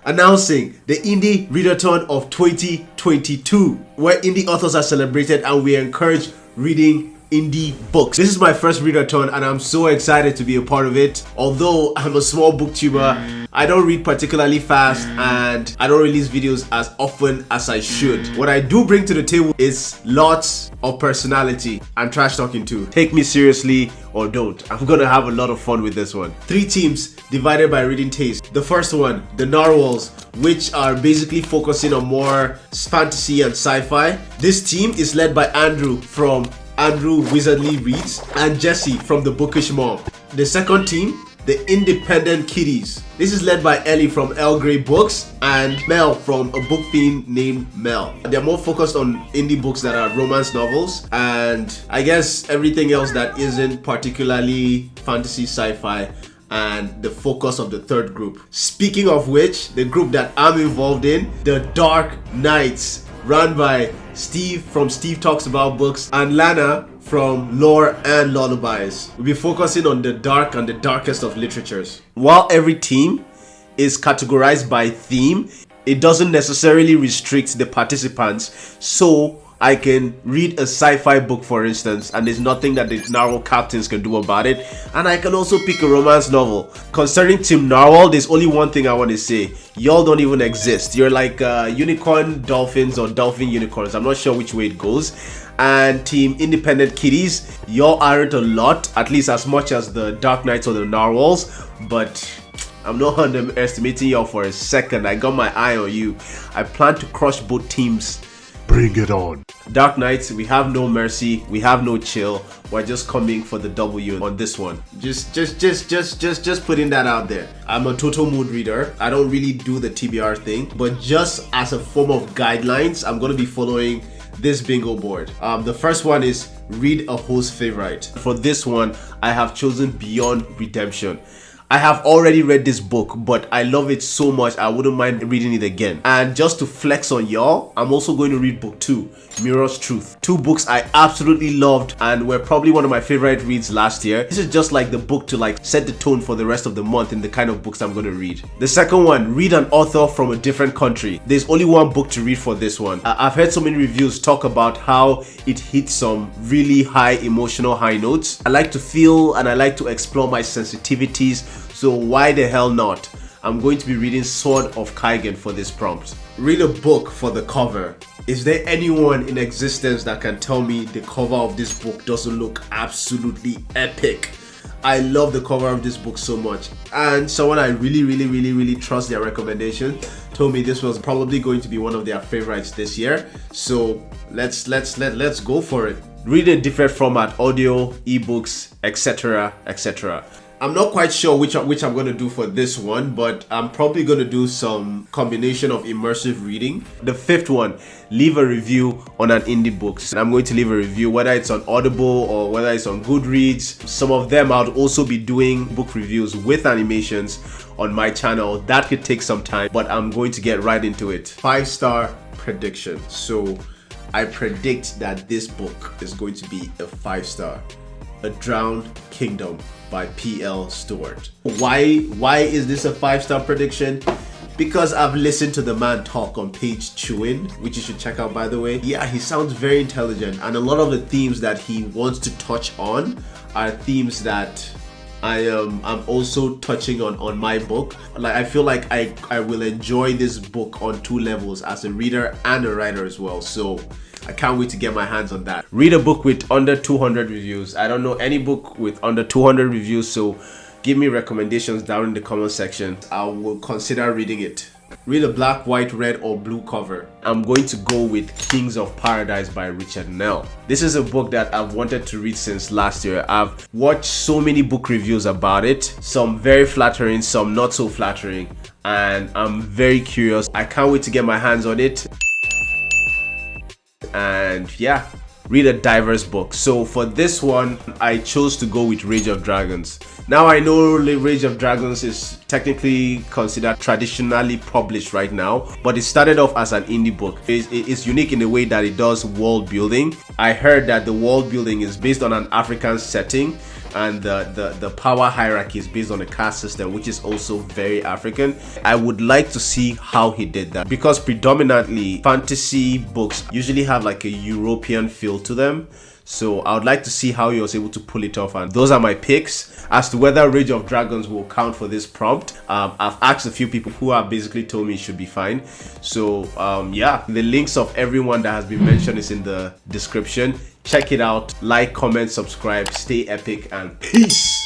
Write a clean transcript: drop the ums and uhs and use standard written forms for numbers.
Announcing the Indie Readathon of 2022, where indie authors are celebrated and we encourage reading indie books. This is my first readathon and I'm so excited to be a part of it. Although I'm a small booktuber, I don't read particularly fast and I don't release videos as often as I should. What I do bring to the table is lots of personality and trash talking too. Take me seriously or don't. I'm gonna have a lot of fun with this one. 3 teams divided by reading taste. The first one, the Narwhals, which are basically focusing on more fantasy and sci-fi. This team is led by Andrew from Andrew Wizardly Reads and Jesse from the Bookish Mom. The second team, the Independent Kitties. This is led by Ellie from Earl Grey Books and Mel from a book fiend named Mel. They're more focused on indie books that are romance novels and I guess everything else that isn't particularly fantasy sci-fi, and the focus of the third group. Speaking of which, the group that I'm involved in, the Dark Knights, run by Steve from Steve Talks About Books and Lana from Lore and Lullabies. We'll be focusing on the dark and the darkest of literatures. While every team is categorized by theme, it doesn't necessarily restrict the participants, so I can read a sci-fi book, for instance, and there's nothing that the Narwhal captains can do about it, and I can also pick a romance novel. Concerning Team Narwhal, there's only one thing I want to say: y'all don't even exist. You're like unicorn dolphins or dolphin unicorns, I'm not sure which way it goes. And Team Independent Kitties, y'all aren't a lot, at least as much as the Dark Knights or the Narwhals, but I'm not underestimating y'all for a second. I got my eye on you. I plan to crush both teams. Bring it on. Dark Knights, we have no mercy, we have no chill. We're just coming for the W on this one. Just putting that out there. I'm a total mood reader. I don't really do the TBR thing, but just as a form of guidelines, I'm gonna be following this bingo board. The first one is read a host favorite. For this one, I have chosen Beyond Redemption. I have already read this book, but I love it so much I wouldn't mind reading it again. And just to flex on y'all, I'm also going to read book 2, Mirror's Truth. 2 books I absolutely loved and were probably one of my favorite reads last year. This is just like the book to set the tone for the rest of the month in the kind of books I'm going to read. The second one, read an author from a different country. There's only one book to read for this one. I've heard so many reviews talk about how it hits some really high emotional high notes. I like to feel and I like to explore my sensitivities, so why the hell not? I'm going to be reading Sword of Kaigen for this prompt. Read a book for the cover. Is there anyone in existence that can tell me the cover of this book doesn't look absolutely epic? I love the cover of this book so much, and someone I really trust their recommendation told me this was probably going to be one of their favorites this year. So let's go for it. Read a different format: audio, ebooks, etc. I'm not quite sure which I'm going to do for this one, but I'm probably going to do some combination of immersive reading. The fifth one, leave a review on an indie book. And I'm going to leave a review, whether it's on Audible or whether it's on Goodreads. Some of them I'll also be doing book reviews with animations on my channel. That could take some time, but I'm going to get right into it. 5-star prediction. So I predict that this book is going to be a 5-star. A Drowned Kingdom by P.L. Stewart. Why is this a 5-star prediction? Because I've listened to the man talk on Page Chewin, which you should check out, by the way. Yeah, he sounds very intelligent, and a lot of the themes that he wants to touch on are themes that I'm also touching on my book. I feel like I will enjoy this book on 2 levels, as a reader and a writer as well. So I can't wait to get my hands on that. Read a book with under 200 reviews. I don't know any book with under 200 reviews, so give me recommendations down in the comment section. I will consider reading it. Read a black, white, red, or blue cover. I'm going to go with Kings of Paradise by Richard Nell. This is a book that I've wanted to read since last year. I've watched so many book reviews about it, some very flattering, some not so flattering, and I'm very curious. I can't wait to get my hands on it. And yeah, read a diverse book. So for this one, I chose to go with Rage of Dragons. Now I know Rage of Dragons is technically considered traditionally published right now, but it started off as an indie book. It's unique in the way that it does world building. I heard that the world building is based on an African setting, and the power hierarchy is based on a caste system, which is also very African. I would like to see how he did that, because predominantly fantasy books usually have like a European feel to them. So I would like to see how he was able to pull it off, and those are my picks. As to whether Rage of Dragons will count for this prompt, I've asked a few people who have basically told me it should be fine. So yeah, the links of everyone that has been mentioned is in the description. Check it out, like, comment, subscribe, stay epic, and peace.